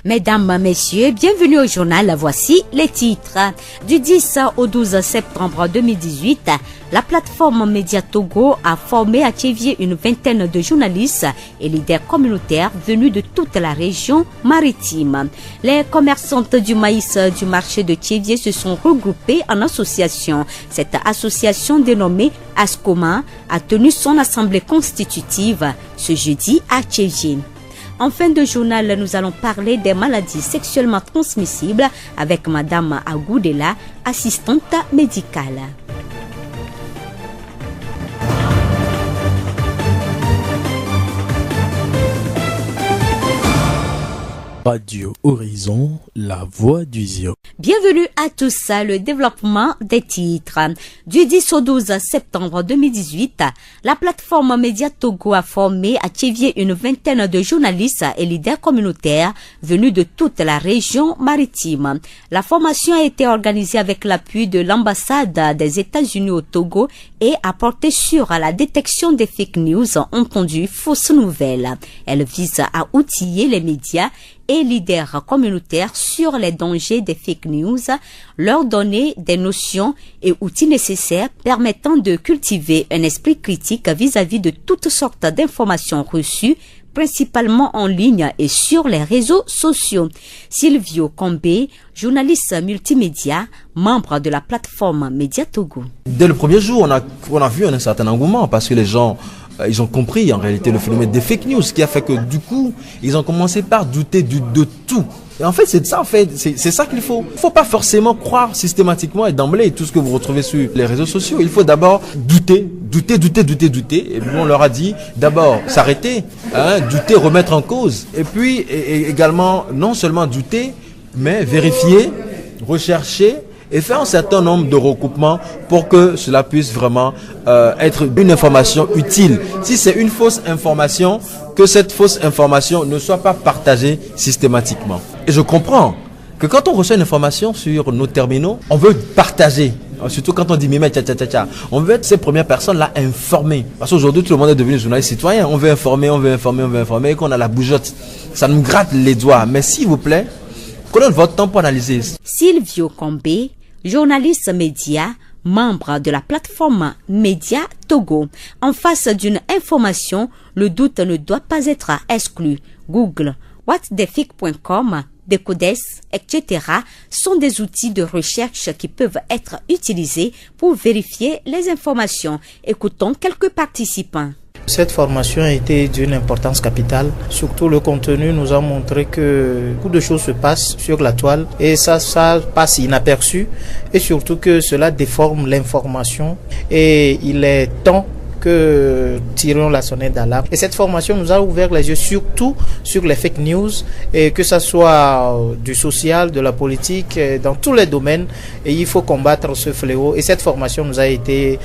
Mesdames, messieurs, bienvenue au journal. Voici les titres. Du 10 au 12 septembre 2018, la plateforme Média Togo a formé à Tchévié une vingtaine de journalistes et leaders communautaires venus de toute la région maritime. Les commerçantes du maïs du marché de Tchévié se sont regroupées en association. Cette association dénommée ASCOMA a tenu son assemblée constitutive ce jeudi à Tchévié. En fin de journal, nous allons parler des maladies sexuellement transmissibles avec Madame Agoudela, assistante médicale. Radio Horizon, la voix du Zio. Bienvenue à tous. Le développement des titres. Du 10 au 12 septembre 2018, la plateforme Média Togo a formé à Tchévié une vingtaine de journalistes et leaders communautaires venus de toute la région maritime. La formation a été organisée avec l'appui de l'ambassade des États-Unis au Togo et a porté sur la détection des fake news, entendu fausses nouvelles. Elle vise à outiller les médias et leaders communautaires sur les dangers des fake news, leur donner des notions et outils nécessaires permettant de cultiver un esprit critique vis-à-vis de toutes sortes d'informations reçues, principalement en ligne et sur les réseaux sociaux. Silvio Kombe, journaliste multimédia, membre de la plateforme Média Togo. Dès le premier jour, on a vu un certain engouement parce que les gens ils ont compris en réalité le phénomène des fake news, ce qui a fait que du coup, ils ont commencé par douter de tout. Et en fait, c'est ça qu'il faut. Il ne faut pas forcément croire systématiquement et d'emblée tout ce que vous retrouvez sur les réseaux sociaux. Il faut d'abord douter. Et puis on leur a dit d'abord s'arrêter, douter, remettre en cause. Et puis également, non seulement douter, mais vérifier, rechercher, et faire un certain nombre de recoupements pour que cela puisse vraiment être une information utile. Si c'est une fausse information, que cette fausse information ne soit pas partagée systématiquement. Et je comprends que quand on reçoit une information sur nos terminaux, on veut partager. Surtout quand on dit mime tcha tcha tcha. On veut être ces premières personnes-là informées. Parce qu'aujourd'hui, tout le monde est devenu journaliste citoyen. On veut informer et qu'on a la bougeotte. Ça nous gratte les doigts. Mais s'il vous plaît, prenez votre temps pour analyser. Silvio Kombe, journaliste média, membre de la plateforme Média Togo. En face d'une information, le doute ne doit pas être exclu. Google, whatthefake.com, Decodes, etc. sont des outils de recherche qui peuvent être utilisés pour vérifier les informations. Écoutons quelques participants. Cette formation a été d'une importance capitale. Surtout le contenu nous a montré que beaucoup de choses se passent sur la toile et ça passe inaperçu et surtout que cela déforme l'information et il est temps que tirons la sonnette d'alarme. Et cette formation nous a ouvert les yeux surtout sur les fake news, et que ce soit du social, de la politique, dans tous les domaines. Et il faut combattre ce fléau. Et cette formation nous a été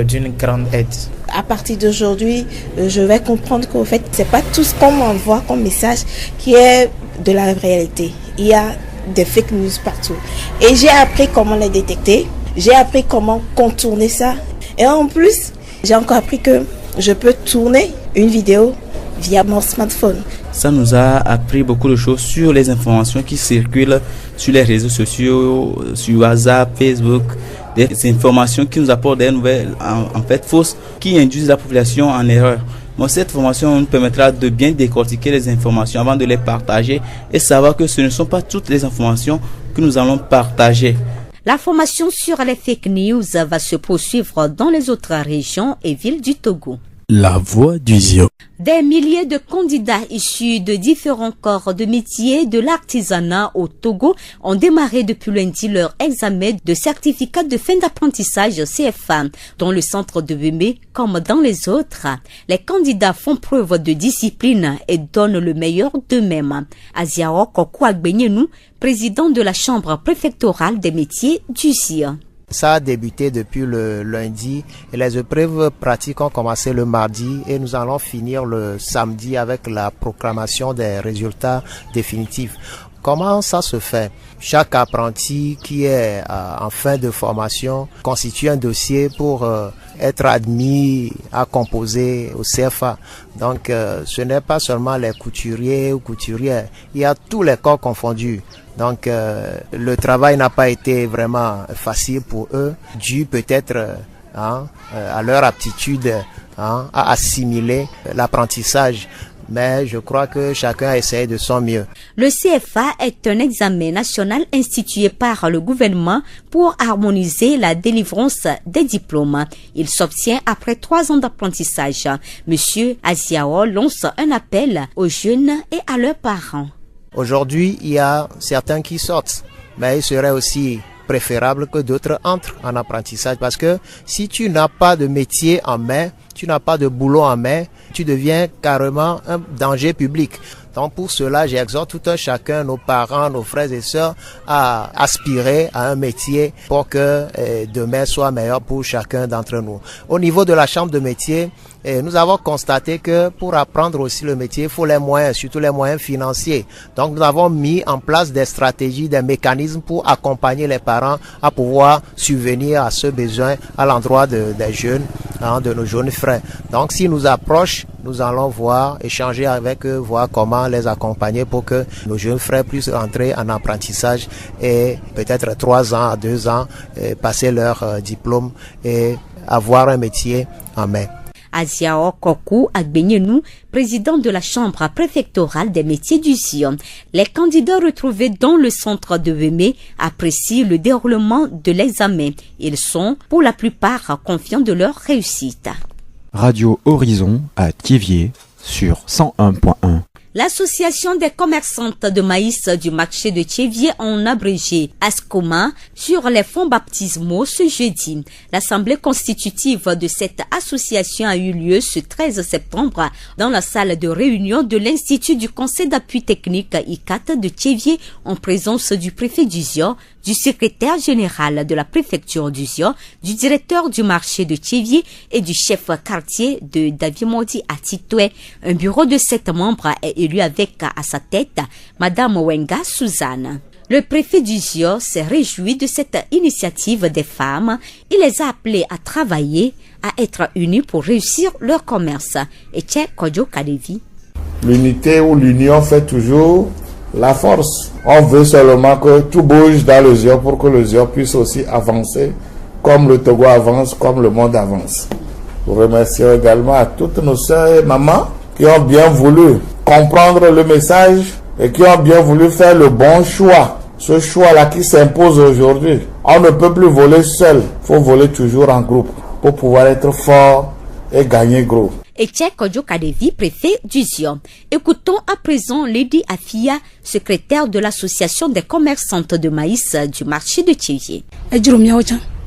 d'une grande aide. À partir d'aujourd'hui, je vais comprendre qu'au fait, c'est pas tout ce qu'on m'envoie comme message qui est de la réalité. Il y a des fake news partout. Et j'ai appris comment les détecter. J'ai appris comment contourner ça. Et en plus, j'ai encore appris que je peux tourner une vidéo via mon smartphone. Ça nous a appris beaucoup de choses sur les informations qui circulent sur les réseaux sociaux, sur WhatsApp, Facebook, des informations qui nous apportent des nouvelles en fait fausses, qui induisent la population en erreur. Bon, cette formation nous permettra de bien décortiquer les informations avant de les partager et savoir que ce ne sont pas toutes les informations que nous allons partager. La formation sur les fake news va se poursuivre dans les autres régions et villes du Togo. La voix du Zio. Des milliers de candidats issus de différents corps de métiers de l'artisanat au Togo ont démarré depuis lundi leur examen de certificat de fin d'apprentissage CFA. Dans le centre de Bemé, comme dans les autres, les candidats font preuve de discipline et donnent le meilleur d'eux-mêmes. Aziao Kokouagbenyenu, président de la chambre préfectorale des métiers du ZIA. Ça a débuté depuis le lundi et les épreuves pratiques ont commencé le mardi et nous allons finir le samedi avec la proclamation des résultats définitifs. Comment ça se fait? chaque apprenti qui est en fin de formation constitue un dossier pour être admis à composer au CFA. Donc ce n'est pas seulement les couturiers ou couturières, il y a tous les corps confondus. Donc le travail n'a pas été vraiment facile pour eux, dû peut-être à leur aptitude à assimiler l'apprentissage. Mais je crois que chacun a essayé de son mieux. Le CFA est un examen national institué par le gouvernement pour harmoniser la délivrance des diplômes. Il s'obtient après 3 ans d'apprentissage. Monsieur Aziao lance un appel aux jeunes et à leurs parents. Aujourd'hui, il y a certains qui sortent, mais il serait aussi préférable que d'autres entrent en apprentissage, parce que si tu n'as pas de métier en main, tu n'as pas de boulot en main, tu deviens carrément un danger public. Donc pour cela, j'exhorte tout un chacun, nos parents, nos frères et sœurs, à aspirer à un métier pour que demain soit meilleur pour chacun d'entre nous. Au niveau de la chambre de métier, nous avons constaté que pour apprendre aussi le métier, il faut les moyens, surtout les moyens financiers. Donc nous avons mis en place des stratégies, des mécanismes pour accompagner les parents à pouvoir subvenir à ce besoin à l'endroit des jeunes, de nos jeunes frères. Donc s'ils nous approchent, nous allons échanger avec eux, voir comment les accompagner pour que nos jeunes frères puissent entrer en apprentissage et peut-être 3 ans à 2 ans, passer leur diplôme et avoir un métier en main. Aziao Kokou Agbenienou, président de la chambre préfectorale des métiers du Sion. Les candidats retrouvés dans le centre de Wémé apprécient le déroulement de l'examen. Ils sont, pour la plupart, confiants de leur réussite. Radio Horizon à Thiévier sur 101.1. L'association des commerçantes de maïs du marché de Thiévier, en abrégé ASCOMA, sur les fonds baptismaux ce jeudi. L'assemblée constitutive de cette association a eu lieu ce 13 septembre dans la salle de réunion de l'Institut du Conseil d'appui technique ICAT de Thiévier, en présence du préfet du Sion, du secrétaire général de la préfecture du Sion, du directeur du marché de Thiévier et du chef quartier de Davimodi à Titoué. Un bureau de 7 membres est élu avec à sa tête Madame Wenga Suzanne. Le préfet du Sion s'est réjoui de cette initiative des femmes. Il les a appelées à travailler, à être unis pour réussir leur commerce. Et tiens, Kodjo Kadevi. L'unité ou l'union fait toujours la force. On veut seulement que tout bouge dans le Sion pour que le Sion puisse aussi avancer comme le Togo avance, comme le monde avance. Nous remercions également à toutes nos sœurs et mamans qui ont bien voulu comprendre le message et qui ont bien voulu faire le bon choix. Ce choix-là qui s'impose aujourd'hui. On ne peut plus voler seul, il faut voler toujours en groupe pour pouvoir être fort et gagner gros. Etienne Kodjo Kadevi, préfet du Sion. Écoutons à présent Lady Afia, secrétaire de l'association des commerçantes de maïs du marché de Thiévier.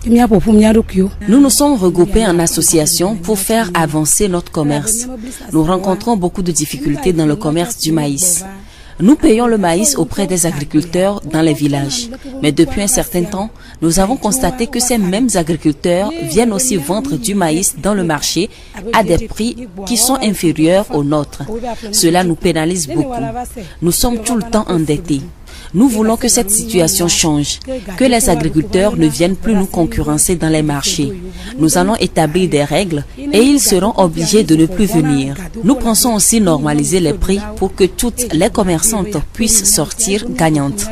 Nous nous sommes regroupés en association pour faire avancer notre commerce. Nous rencontrons beaucoup de difficultés dans le commerce du maïs. Nous payons le maïs auprès des agriculteurs dans les villages. Mais depuis un certain temps, nous avons constaté que ces mêmes agriculteurs viennent aussi vendre du maïs dans le marché à des prix qui sont inférieurs aux nôtres. Cela nous pénalise beaucoup. Nous sommes tout le temps endettés. Nous voulons que cette situation change, que les agriculteurs ne viennent plus nous concurrencer dans les marchés. Nous allons établir des règles et ils seront obligés de ne plus venir. Nous pensons aussi normaliser les prix pour que toutes les commerçantes puissent sortir gagnantes.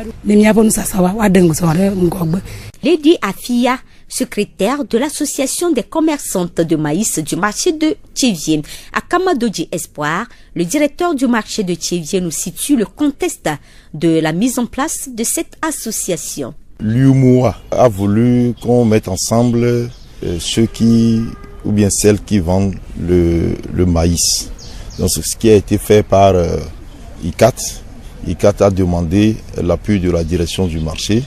Lady Afia, secrétaire de l'association des commerçantes de maïs du marché de Thiévier. À Kamadoji Espoir, le directeur du marché de Thiévier nous situe le contexte de la mise en place de cette association. L'UMOA a voulu qu'on mette ensemble ceux qui, ou bien celles qui vendent le maïs. Donc ce qui a été fait par ICAT. ICAT a demandé l'appui de la direction du marché.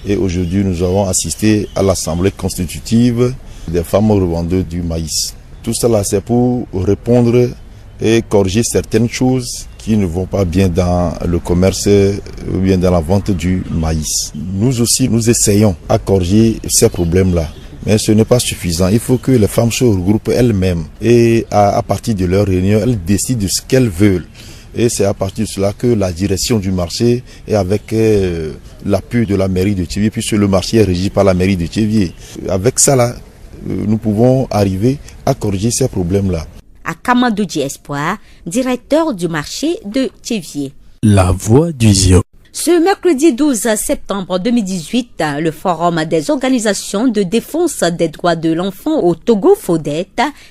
Et aujourd'hui, nous avons assisté à l'assemblée constitutive des femmes revendeuses du maïs. Tout cela, c'est pour répondre et corriger certaines choses qui ne vont pas bien dans le commerce ou bien dans la vente du maïs. Nous aussi, nous essayons à corriger ces problèmes-là. Mais ce n'est pas suffisant. Il faut que les femmes se regroupent elles-mêmes et à partir de leur réunion, elles décident de ce qu'elles veulent. Et c'est à partir de cela que la direction du marché est avec l'appui de la mairie de Thiévié, puisque le marché est régi par la mairie de Thiévié. Avec ça, là, nous pouvons arriver à corriger ces problèmes-là. À Kamadouji Espoir, directeur du marché de Thiévié. La voix du Zio. Ce mercredi 12 septembre 2018, le Forum des organisations de défense des droits de l'enfant au Togo, FODET,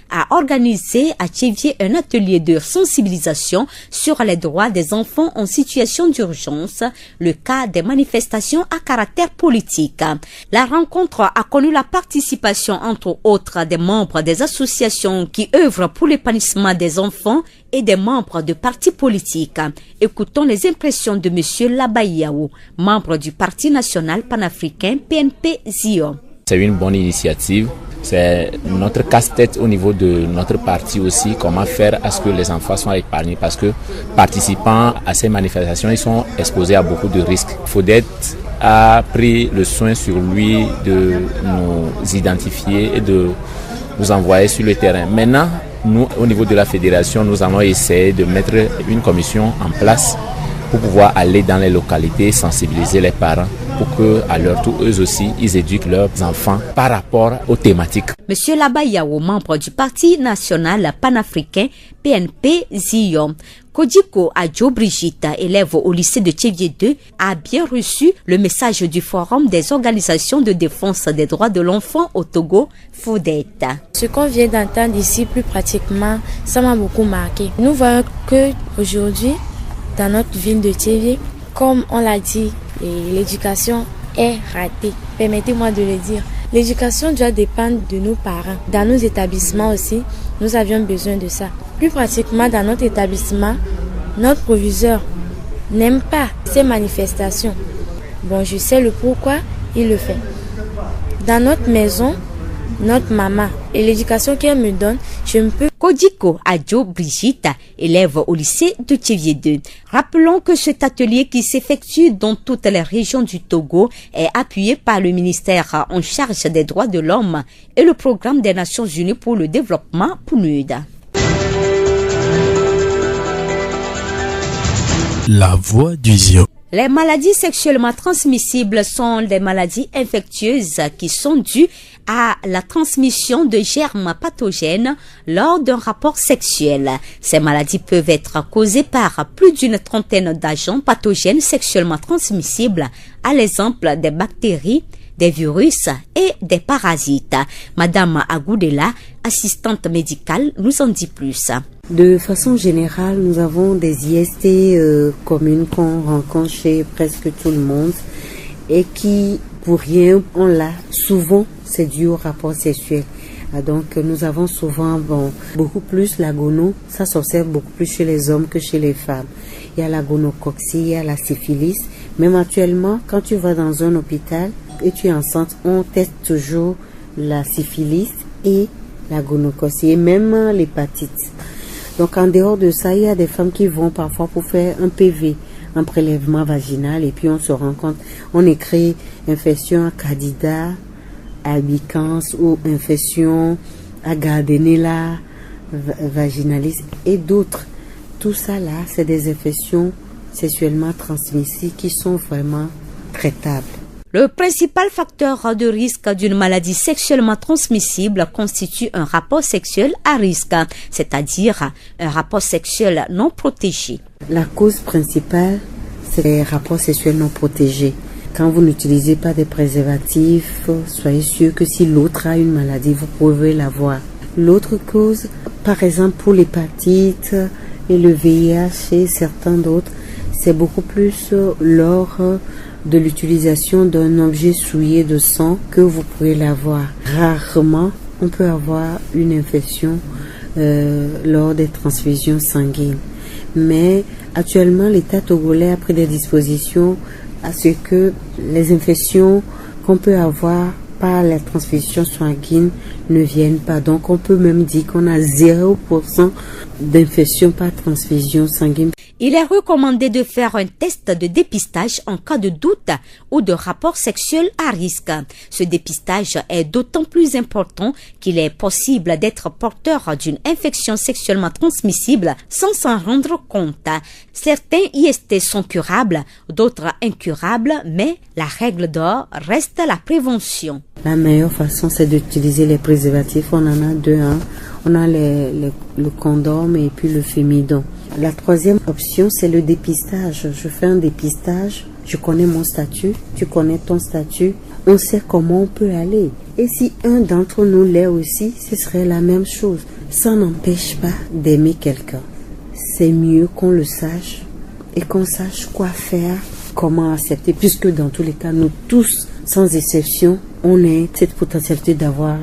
a organisé à Thiévié un atelier de sensibilisation sur les droits des enfants en situation d'urgence, le cas des manifestations à caractère politique. La rencontre a connu la participation, entre autres, des membres des associations qui œuvrent pour l'épanouissement des enfants et des membres de partis politiques. Écoutons les impressions de M. Labayaou, membre du Parti national panafricain PNP-ZIO. C'est une bonne initiative. C'est notre casse-tête au niveau de notre parti aussi, comment faire à ce que les enfants soient épargnés, parce que participant à ces manifestations, ils sont exposés à beaucoup de risques. FODET a pris le soin sur lui de nous identifier et de nous envoyer sur le terrain. Maintenant, nous, au niveau de la fédération, nous allons essayer de mettre une commission en place pour pouvoir aller dans les localités, sensibiliser les parents pour que, à leur tour, eux aussi, ils éduquent leurs enfants par rapport aux thématiques. Monsieur Labayaou, membre du Parti national panafricain PNP-ZIO. Kodiko Adjo Brigitte, élève au lycée de Thiévié 2, a bien reçu le message du Forum des organisations de défense des droits de l'enfant au Togo, FODET. Ce qu'on vient d'entendre ici, plus pratiquement, ça m'a beaucoup marqué. Nous voyons que aujourd'hui, dans notre ville de Thiévié, comme on l'a dit, l'éducation est ratée. Permettez-moi de le dire. L'éducation doit dépendre de nos parents. Dans nos établissements aussi, nous avions besoin de ça. Plus pratiquement, dans notre établissement, notre proviseur n'aime pas ces manifestations. Bon, je sais le pourquoi il le fait. Dans notre maison, notre maman et l'éducation qu'elle me donne, je ne peux... Kodiko Adjo Brigitte, élève au lycée de Thiévié 2. Rappelons que cet atelier qui s'effectue dans toutes les régions du Togo est appuyé par le ministère en charge des droits de l'homme et le programme des Nations Unies pour le développement PNUD. La voix du Zio. Les maladies sexuellement transmissibles sont des maladies infectieuses qui sont dues à la transmission de germes pathogènes lors d'un rapport sexuel. Ces maladies peuvent être causées par plus d'une trentaine d'agents pathogènes sexuellement transmissibles, à l'exemple des bactéries, des virus et des parasites. Madame Agoudela, assistante médicale, nous en dit plus. De façon générale, nous avons des IST communes qu'on rencontre chez presque tout le monde et qui, pour rien, on l'a souvent, c'est dû au rapport sexuel. Donc nous avons souvent beaucoup plus la gono, ça s'observe beaucoup plus chez les hommes que chez les femmes. Il y a la gonocoxie, il y a la syphilis. Même actuellement, quand tu vas dans un hôpital et tu es enceinte, on teste toujours la syphilis et la gonocoxie et même l'hépatite. Donc en dehors de ça, il y a des femmes qui vont parfois pour faire un PV, un prélèvement vaginal, et puis on se rend compte, on écrit infection à Candida albicans ou infection à Gardnerella vaginalis et d'autres. Tout ça là, c'est des infections sexuellement transmissibles qui sont vraiment traitables. Le principal facteur de risque d'une maladie sexuellement transmissible constitue un rapport sexuel à risque, c'est-à-dire un rapport sexuel non protégé. La cause principale, c'est les rapports sexuels non protégés. Quand vous n'utilisez pas des préservatifs, soyez sûr que si l'autre a une maladie, vous pouvez l'avoir. L'autre cause, par exemple pour l'hépatite et le VIH et certains d'autres, c'est beaucoup plus lors de l'utilisation d'un objet souillé de sang que vous pouvez l'avoir. Rarement, on peut avoir une infection lors des transfusions sanguines. Mais actuellement, l'État togolais a pris des dispositions à ce que les infections qu'on peut avoir par la transfusion sanguine ne viennent pas. Donc on peut même dire qu'on a 0% d'infection par transfusion sanguine. Il est recommandé de faire un test de dépistage en cas de doute ou de rapport sexuel à risque. Ce dépistage est d'autant plus important qu'il est possible d'être porteur d'une infection sexuellement transmissible sans s'en rendre compte. Certains IST sont curables, d'autres incurables, mais la règle d'or reste la prévention. La meilleure façon, c'est d'utiliser les préservatifs. On en a deux. On a le condom et puis le fémidon. La troisième option, c'est le dépistage. Je fais un dépistage, je connais mon statut, tu connais ton statut, on sait comment on peut aller. Et si un d'entre nous l'est aussi, ce serait la même chose. Ça n'empêche pas d'aimer quelqu'un. C'est mieux qu'on le sache et qu'on sache quoi faire, comment accepter, puisque dans tous les cas, nous tous, sans exception, on a cette potentialité d'avoir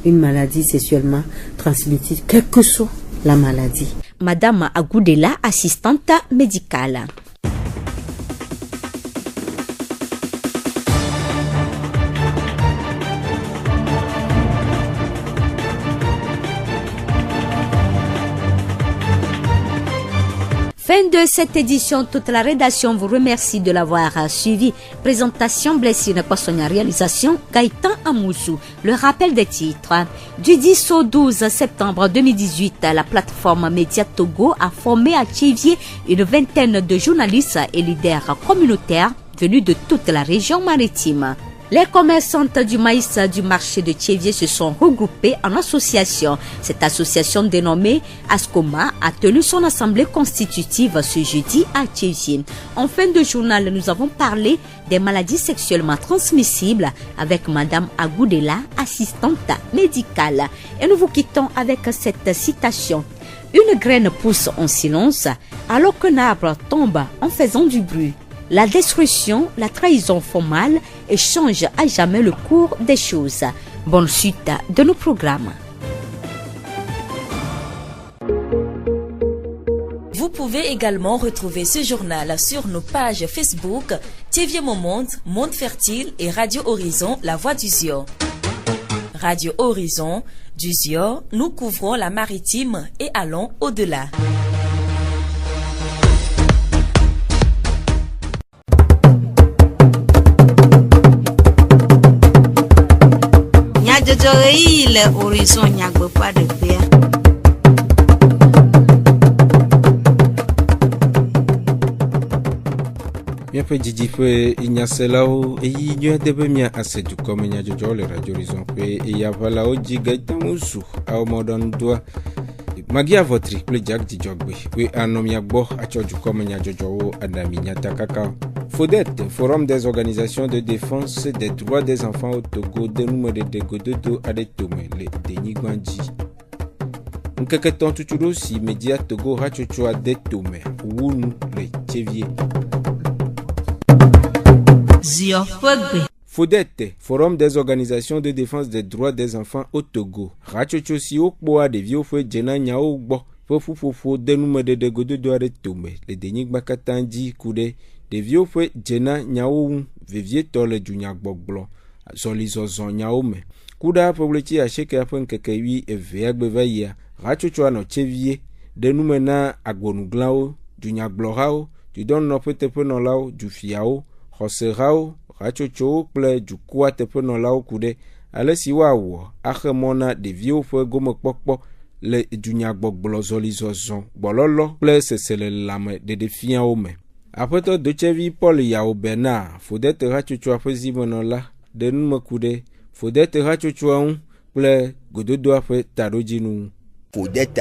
une maladie sexuellement transmissible, quelle que soit la maladie. Madame Agoudela, assistante médicale. Fin de cette édition, toute la rédaction vous remercie de l'avoir suivi. Présentation Blessine Kwassonia, réalisation Gaëtan Amoussou. Le rappel des titres. Du 10 au 12 septembre 2018, la plateforme Média Togo a formé à Tchévié une vingtaine de journalistes et leaders communautaires venus de toute la région maritime. Les commerçantes du maïs du marché de Tchévié se sont regroupées en association. Cette association dénommée ASCOMA a tenu son assemblée constitutive ce jeudi à Tchévié. En fin de journal, nous avons parlé des maladies sexuellement transmissibles avec Madame Agoudela, assistante médicale. Et nous vous quittons avec cette citation. Une graine pousse en silence alors qu'un arbre tombe en faisant du bruit. La destruction, la trahison font mal et changent à jamais le cours des choses. Bonne suite de nos programmes. Vous pouvez également retrouver ce journal sur nos pages Facebook, TV Mon Monde, Monde Fertile et Radio Horizon, La Voix du Zion. Radio Horizon, du Zion, nous couvrons la maritime et allons au-delà. Le horizon nyagbe pas de paix. Bien peu Didi peu inyaselaou et yinyo debe mia ase du comme nya jojo le radio horizon peu et yavala oji gaitamusu a modon doa magia votri le jak di jogbe we anomia gbo acho du comme nya jojo adami nyata kaka. FODET, Forum des organisations de défense des droits des enfants au Togo, dénommé de Gododo à des Tomé, les Denigwandji. Nkeketon tuturo si média Togo rachochoa des Tomé, Wunu, les Tchévié. FODET, Forum des organisations de défense des droits des enfants au Togo, rachocho si okboa de vieux fouet djena nyao gbo, fofufofo dénommé de Gododo à des Tomé, les Denigwakatanji koudé. De vieux fouet djena nyao vivie tole du nyagbogblon zolizozon nyao me kuda probleti a cheke apen kekewi e veagbevaya rachochoa no Tchévié de numena agbonuglao du nyagblorao du don no petepe no lao du fiao hoserao rachocho ple du kwa tepe no lao kude ale siwa wo achemona de vieux fouet gomokpokpo le du nyagbogblon zolizozon bololo ple sesele lame de defiant me. Après tout, de Tchévi Paul Yao Bernard, FODET rachochoa fezi monola, de nous me couder, FODET rachochoa ple gododo afe tarojinu. FODET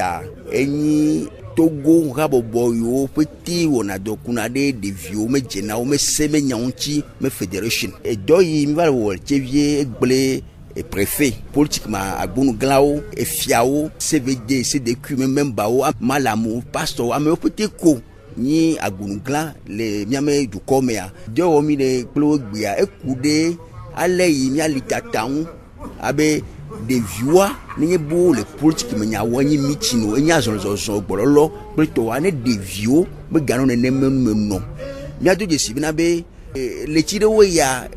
eni Togo raboboyo petit wona dokuna de vieux me jena o me seme nyanchi me fédération. Et doyi mi va wo Tchévi egble et préfet politiquement agbonu glao et fiao CVD CDQ même bao malamu pastor ame petit ko ni agunugla le miame du komea de omi de glogbia ekude ale yi mi alitataun abe de viwa ni bo le politique menya wani mitino enya zonzo gbololo plutôt ane de vio be gano ne nemeno mi ado de sibina be le tire wo ya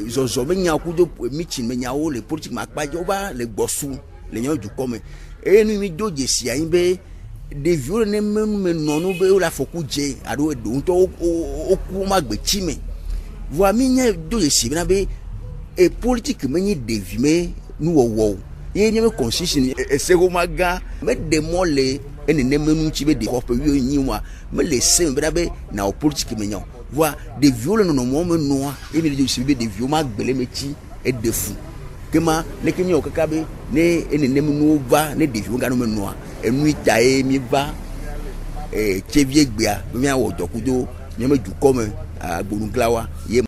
zonzo menya kudo mitino menya wo le politique makpaje oba le gbosu le nyon du kome e ni mi do de si ayin be des vieux ne me non be la foku je ado do to o ku ma gbe chi me voa mi nya do ye si na be e politique me ni de vi me nu wo ye ni me constitution e se go maga me de mole ene ne menu chi be de ko pe wi ni wa me le se be da be na o politique me nya voa de vieux no mo me noa e ni de si be de vieux ma gbele me chi e de fu kema ne kemi o kaka be ne ene ne menu va ne de vieux ga no me noa enu itae mi va chevie gbia mi awo dokudo mi me du comme agbonuglawa ye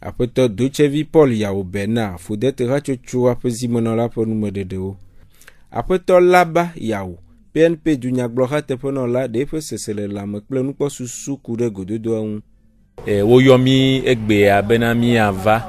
apeto do chevi Paul yawo bena fodete rachocho apezimono la po nume dedeo apeto laba yawo PNP du nyagbloha tepono la de pe sesele la me kple nukpo susu kude gododo an wo yomi egbe abena mi ava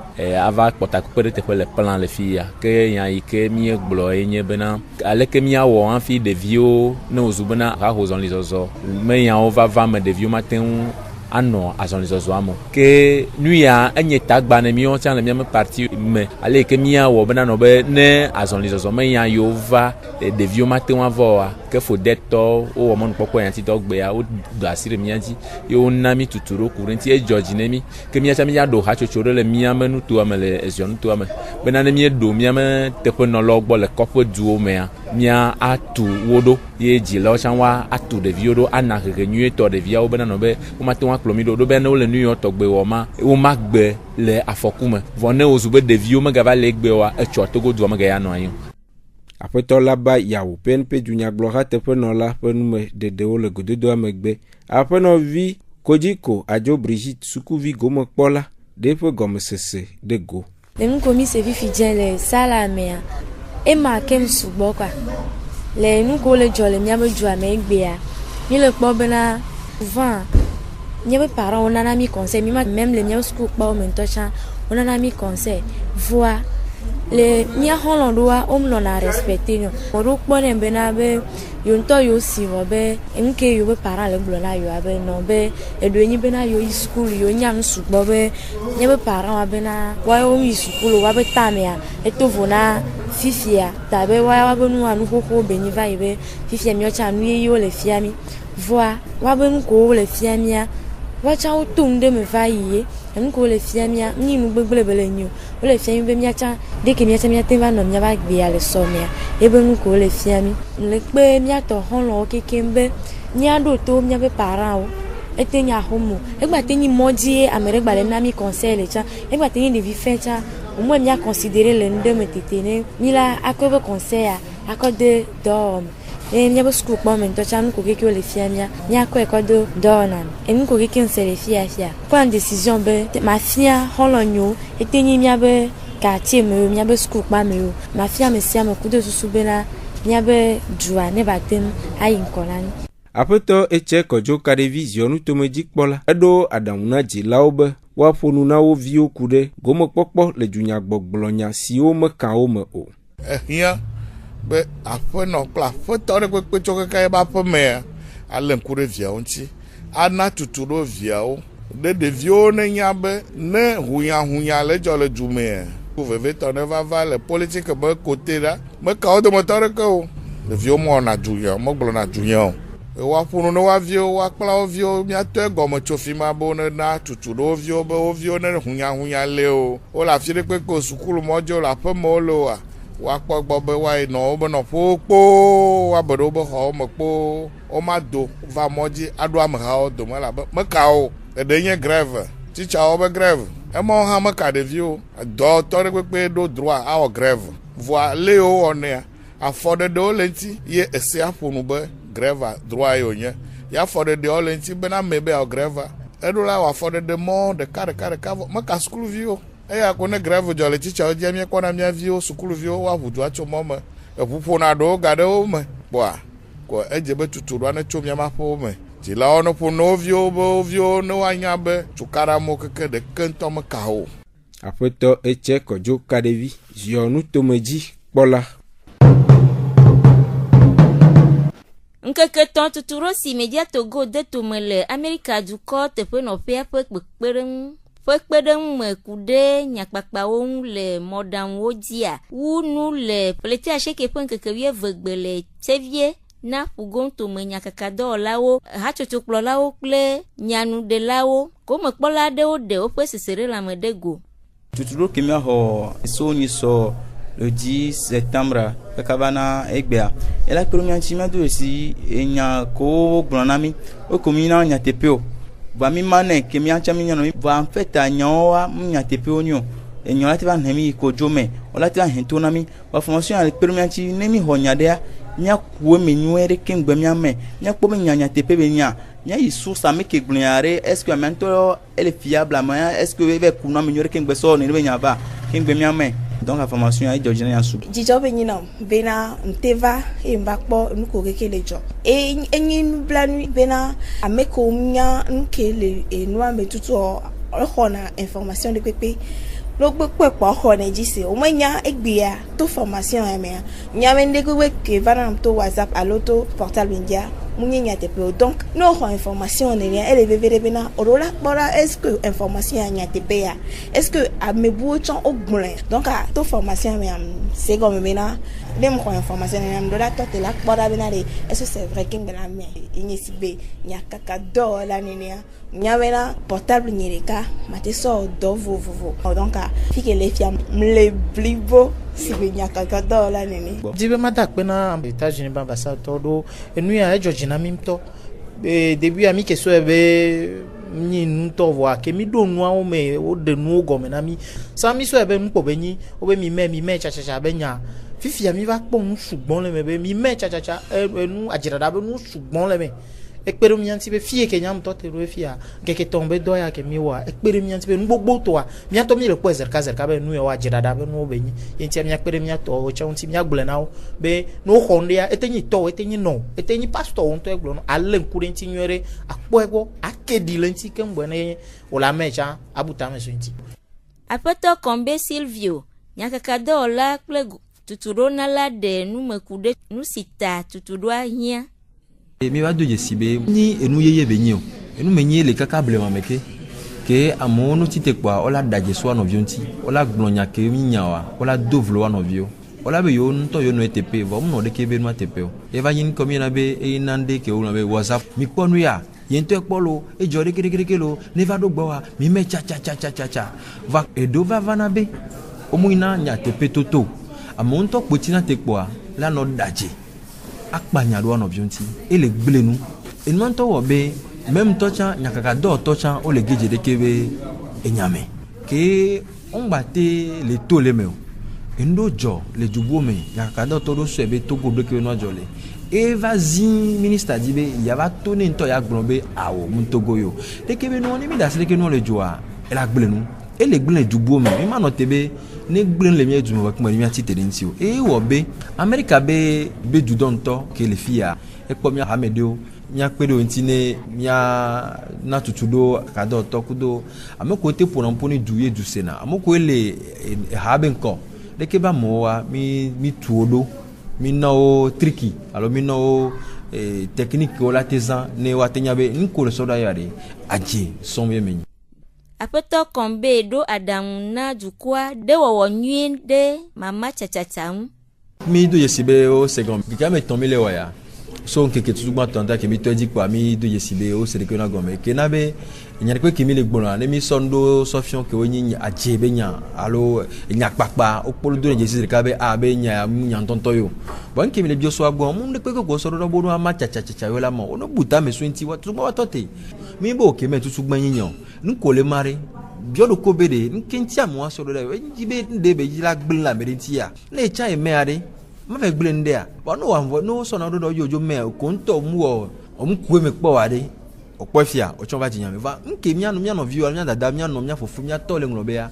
kpota kupere teƒe le plan le fia ke nya ike mi egblɔ enye bena aleke mi awɔ hafi ɖeviwo ne wozu bena haho zɔlizɔzɔ me nyawo va me ɖeviwo mateŋu anɔ azɔlizɔzɔa me ke nu ya enye tagba ne miwo tsã le miame parti me ale ke mi awɔ bena nɔ be ne azɔlizɔzɔ me nya yewo va ɖeviwo mateŋu avɔa ke fodetɔ wowɔ mɔnukpɔkpɔ ya ŋutidɔ gbea wodo asi ɖe mia dzi ye wona mi tutu ɖo ku ɖe ŋuti edzɔ dzi ne mi ke miatsã mi aɖo hatsotso ɖe le miame nutoa me le eziɔ nutoa me bena ne mieɖo miame teƒenɔlawo gbɔ le kɔƒe duwo mea mia atu wo ɖo ye dzilawo tsã wa atu ɖeviwo ɖo ana hehe nyuietɔ ɖeviawo bena nɔ be womate ŋu akplɔ mi ɖo bena ne wole nu yiwo tɔgbe wɔ ma womagbe le afɔku me vɔ ne wozu be ɖeviwo megava le egbe oa etsɔ togodua megaya nɔ anyi o. aƒetɔ la ba yawo PNP dunyagblɔha teƒenɔla ƒe nume dedewo le gododoa megbe aƒenɔvi Kodiko adzo Brigitte sukuvi gomekpɔla ɖe ƒe gɔmesese de go. Le nu ko mi se fifi dze le sala mea ema kem sugbɔ kwa le nu ko le dzɔ le miabe dua me egbea mi le kpɔ bena souvent miabe parents wonana mi conseil mi ma même le miabe sukukpɔwo me ŋutɔ tsã wonana mi conseil voa le mia xɔlɔ ɖoa womlɔna respecte nyo woɖo kpɔ ne bena be yo ŋutɔ yo si wɔ be nuke yo be parents le gblɔ na yoa be nɔ be eɖoe nyi bena yo yi sukulu yo nya nu sugbɔ be miabe parents wa bena woawo yi sukulu woabe tamea eto vo na fifia ta be woabe nua nu xoxo be nyi va yi be fifia miawo tsã nu yeyewo le fia mi voa woabe nu ko le fia mia woatsã woto nu ɖe me va yi ye enu ko le fia mia nyi nu gbegble be le nyi o wole fia mi be miatsã deke miatsã miate va nɔ miaba gbea le sɔmea ebe nu ko le fia mi le kpe miatɔ xɔlɔwo kekem be miaɖo to miabe parents wo ete nya homo egba te nyi mɔdzi ye ame ɖe gba le na mi conseil le tsã egba te nyi ɖevi fɛ tsã omo mia considérer le nu ɖe me tete ne mi la akɔ be conseil a akɔ de dɔwɔ me e miabe sukulu kpɔ me ŋutɔ tsã nu ko kekewo le fia mia miakɔe kɔ do dɔwɔna me enu ko keke ŋse le fia kɔ décision be mafia xɔlɔ nyo ete nyi miabe quartier me o miabe sukulu kpa me o mafia me sia me kudo susu bena miabe dua ne ba te ayi ŋkɔ la ni. aƒetɔ etse kɔdzo kaɖevi ziɔnu tomedzikpɔla eɖo aɖaŋu na dzilawo be woaƒo nu na wo viwo ku ɖe gomekpɔkpɔ le dunyagbɔgblɔnya siwo meka wo me o. Ehia be aƒenɔ kple aƒetɔ ɖe kpekpe tso keke ebe aƒe mea ale ŋku ɖe viawo ŋuti ana tutu ɖo viawo ɖe ɖeviwo ne nya be ne hunyahunya le dzɔ le du mea vevetɔ ne vava le politique be kote ɖa meka wo dometɔ ɖeke o ɖeviwo mewɔna dunya megblɔna dunya o woaƒo nu ne woa viwo woakpla wo viwo miatɔe gɔme tso fi ma be ne na tutu ɖe wo viwo be wo viwo ne hunyahunya le o wole afi ɖe kpekpe sukulu mɔdzo le aƒemewo le oa woakpɔ gbɔ be woayi nɔ wobe nɔƒewo kpoo woabe ɖe wobe xɔwo me kpoo womado va mɔdzi aɖo amehawo dome elabe meka o eɖe nye grève titsawo be grève emawo hã meka ɖeviwo dɔwɔtɔ ɖe kpekpe ɖo droit awɔ grève voa le wo wɔnea afɔɖeɖewo le ŋuti ye esea ƒo nu be grève droit ye wònye ya afɔɖeɖewo le ŋuti bena ame be awɔ grève eɖo la wɔ afɔɖeɖe mɔ ɖeka vɔ meka sukuluviwo eya ko ne grève dzɔ le titsawo dzi miekpɔna mia viwo sukuluviwo woaʋu dua tso mɔ me eʋu ƒona ɖewo ga ɖe wo me kpɔa ko edze be tutu ɖoa ne tso miama ƒewo me dzilawo ne ƒo ne wo viwo be wo viwo ne woanya be tukaɖamewo keke ɖeke ŋutɔ meka o. aƒetɔ etse kɔdzo kaɖevi ziɔnu tomedzi kpɔla. Nkeketɔn tuturo si media Togo de tome le Amerika dukɔ teƒenɔƒea ƒe kpekpeɖeŋu me ku ɖe nyakpakpawo ŋu le mɔɖaŋuwo dzia wu nu le plete asheke ƒe ŋkeke 12 le tsevie na pugonto menya kakado lawo hachochoklo lawo kple nyanu de lawo ko me kpola de o de o pe sesere la me de go tutudo kemia ho so ni so le 10 septembre kakabana egbea ela premier chima do si enya ko gbonami o komina nya tepeo ba mi mane kemia chamina no ba en fait anyoa nya tepeo nyo enyo lati ba nemi ko jome o lati ba hentonami ba formation ale premier chi nemi ho nya de nya kuwe menwere kengbe miame nya kpo nya tepe be nya yi source ame ke gbliare est-ce que mento elle est fiable ama est-ce que be kuna menwere kengbe so ne be nya ba kengbe miame donc la formation ay jojina ya su jijo be nyina bena nteva e mbakpo nuko kekele jo e enyi blanu bena ameko nya nkele enwa metutu o khona information de pepe logbe pepo khona jise o manya egbia to formation ya me nya mende ko ke vanam to WhatsApp aloto portable india munyinya tepe donc no information ne elle est bena orola bora est-ce que information nya tepe ya est-ce que amebu chan ogblen donc a to formation me c'est comme bena dem ko information ne do la to te la bora bena de est-ce que c'est vrai king bena me inyesibe nya kaka do la nenia nya bena portable nyereka mate so do vovovo donc a fike le fiam le blibo si benya kaka do la nene dibe madak pena États-Unis bamba todo enu ya Georgina mimto début ami ke so ebe ni nto vo ke mi do nu awo me o de nu go me na mi sa mi so ebe npo be ni o be mi me cha be nya fifi ami va pon sugbon le me be mi me cha enu ajirada be nu sugbon le me ekpere mi anti be fie ke nyam to te ro fia ke tombe do ya ke mi wa ekpere mi anti be gbogbo to wa mi ato mi le po zerka be nu ya wa jirada be nu be ni enti mi ekpere mi ato o cha unti mi agbole na be no honde ya etenyi to etenyi no etenyi pastor on to eglo no alle nkure enti nwere akpo ego akedi le enti ke mbo ne o la mecha abuta me so enti apeto kombe Silvio nyakakado la kple tuturo na la de nu mekude nu sita tutudo ahia mi va do yesibe ni enu yeye benyo enu menye le kaka blema meke ke amono tite kwa ola daje so no vionti ola gblonya ke minyawa ola dovlo no vio ola be yo nto yo no ETP vo mo de ke be no ATP o e va yin komi na be e nande ke o na be WhatsApp mi ponu ya yento ekpolo e jore kere lo ne va do gbo wa mi me cha va e do va na be o mu ina nya ATP toto amonto potina te kwa la no daje akpanya do no bionti ele gblenu enmanto wo be même tocha nyakaka do tocha o le geje de kebe enyame ke on bate le tole me endo jo le jubo me nyakaka do to do so be to go de ke no jole e vazi ministre dibe ya va tourner nto ya gbonbe awo mun togo yo de kebe no ni mi da se ke no le joa ela gblenu ele gblenu jubo me mi ma no tebe ne gblenu le mi jumo wa kuma mi ati tede nti o e wo be America be judonto ke le fia e po mi Hamedo mi akpedo nti ne mi na tutudo kado tokudo amoko te pour emponi duye du sena amoko ele haben ko de ke ba mo wa mi tuodo mi no tricky alors mi no technique o l'artisan ne wa tenyabe nko le soda yare aje sombe meni apeto kombe do adamu na jukwa de wo nyuen de mama chachachamu mi do yesibe o second ki kame tomile waya so nkeke tutugba tonta ke mi to di kwa mi do yesibe o se de kona gome ke na be nyane ko ke mi le gbona ne mi sondo sofion ke onyi aje be nya alo nya pakpa o polo do yesi ka be a be nya ntonto yo bon ke mi le bioso agbo mu ne pe ko so do bodo ama chachacha yo la mo ono buta me so nti wa tutugba wa tote mi bo ke me tutugba nyinyo nko le mare biodo ko bede nkenti amu aso do le jibe ndebe jila gbla me nti ya le cha e me ade ma fe gbele nde a bo no wa no so na do yojo me ko nto mu o mkuwe me kpo wade okpo fia o chon ba jinya me va nke mi anu view anu dada mi anu mi afofu mi atole nglobe ya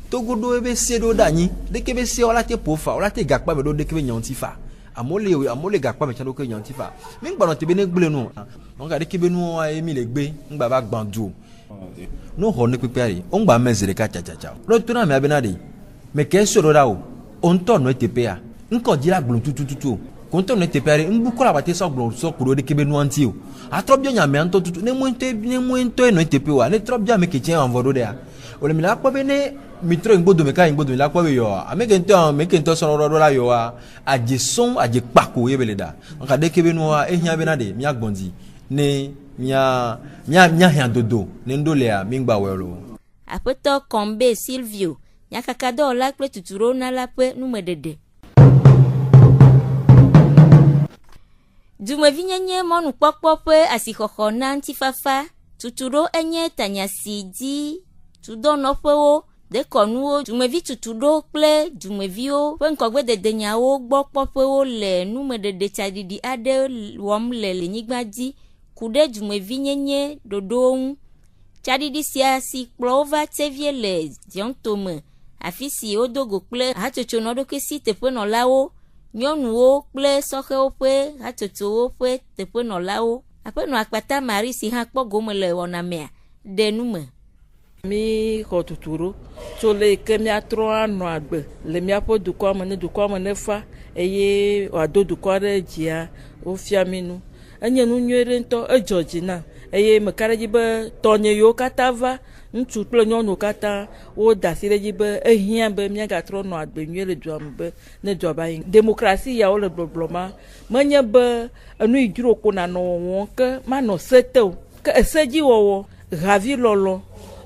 togodo ebe se do danyi de ke be se ola te pofa ola te gakpa be do de ke be nyanti fa amole gakpa me chado ke nyanti fa mi ngba no te be ne gbele nu on ga de ke be nu emi le gbe ngba ba gbandu no ho ne pepe ari on gba mezere ka cha lo to na me abenade me ke so do da o on to no ETP a nko jira gblu tututu konto no ETP ari mbu kola ba te so gblu so kuro de ke be nu anti o atrobio nya me anto tutu ne mu ento no ETP wa ne trobia me ke chen envodo de a ole mi la kpo be ne mitro ngbodo me ka ngbodo la kpo be yo amekento so ro la yo a ajeson aje pako yebele da nka de kebe no a ehia be na de mi agbondi ne mia hia dodo ne ndole a mingba welo apeto Kombe Silvio nyakakado la kple tuturo na la pe numedede Dumevi nyenye monu kpokpo pe asixɔxɔ na ŋtifafa tuturo enye tanyasi di tudɔnɔƒewo dekɔnuwo dumevi tutuɖo kple dumeviwo ƒe ŋkɔgbededenyawo gbɔ kpɔƒewo le numeɖeɖe tsaɖiɖi aɖe wɔm le nyigba dzi ku ɖe dumevi nyenye ɖoɖowo ŋu. Tsaɖiɖi sia si kplɔ wova tevie le Diɔntome afi si wodogo kple hatsotso nɔɖokesi teƒenɔlawo nyɔnuwo kple sɔhewo ƒe hatsotsowo ƒe teƒenɔlawo. Aƒenɔ Akpata Marie si hã kpɔ gome le wɔnamea ɖe nume. Mi xɔ tuturo tso le ke miatrɔ anɔ agbe le miaƒe dukɔa me ne dukɔa me ne fa eye wòado dukɔa ɖe dzia wofia mi nu. Enye nu nyuie ɖe ŋutɔ edzɔ dzi nam eye meka ɖe dzi be tɔnye yiwo katã va ŋutsu kple nyɔnuwo katã woda asi ɖe dzi be ehiã be miagatrɔ nɔ agbe nyuie le dua me be ne dua ba yi. Demokrasi yawo le gbɔgblɔ ma menye be enu yi dzro ko nanɔ wɔwɔ ke manɔ se te o ke ese dzi wɔwɔ havi lɔlɔ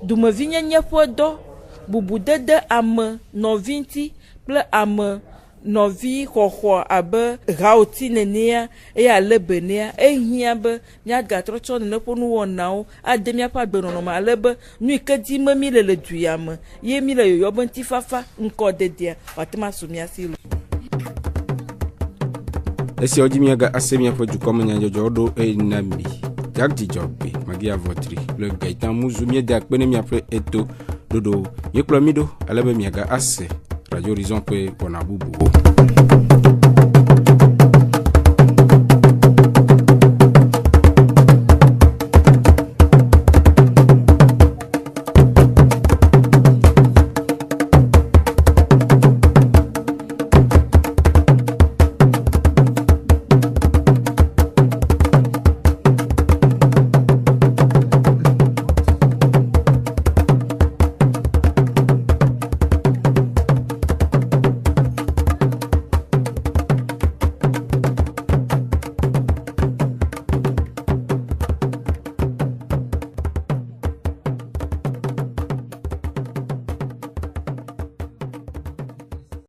dumevi nyenye ƒe dɔ bubudede ame nɔvi ŋuti kple ame nɔvi xɔxɔ abe haoti nenea eye ale benea ehiã be miagatrɔ tsɔ nene ƒe nuwɔnawo ade miaƒe agbenɔnɔ me ale be nu yi ke dim mi le du ya me ye mi le yoyɔ be ŋutifafa ŋkɔdedea wate ma su mia si lo. Esiawo dzi miaga ase miaƒe dukɔme nyadzɔdzɔ ɖo eyina mi Jagdi Dzɔgbe Magia Votri le Gaitan Muzu miede akpe ne miaƒe eto ɖoɖo mikplɔ mi ɖo ale be miaga ase Radio Horizon ƒe wɔna bubuwo.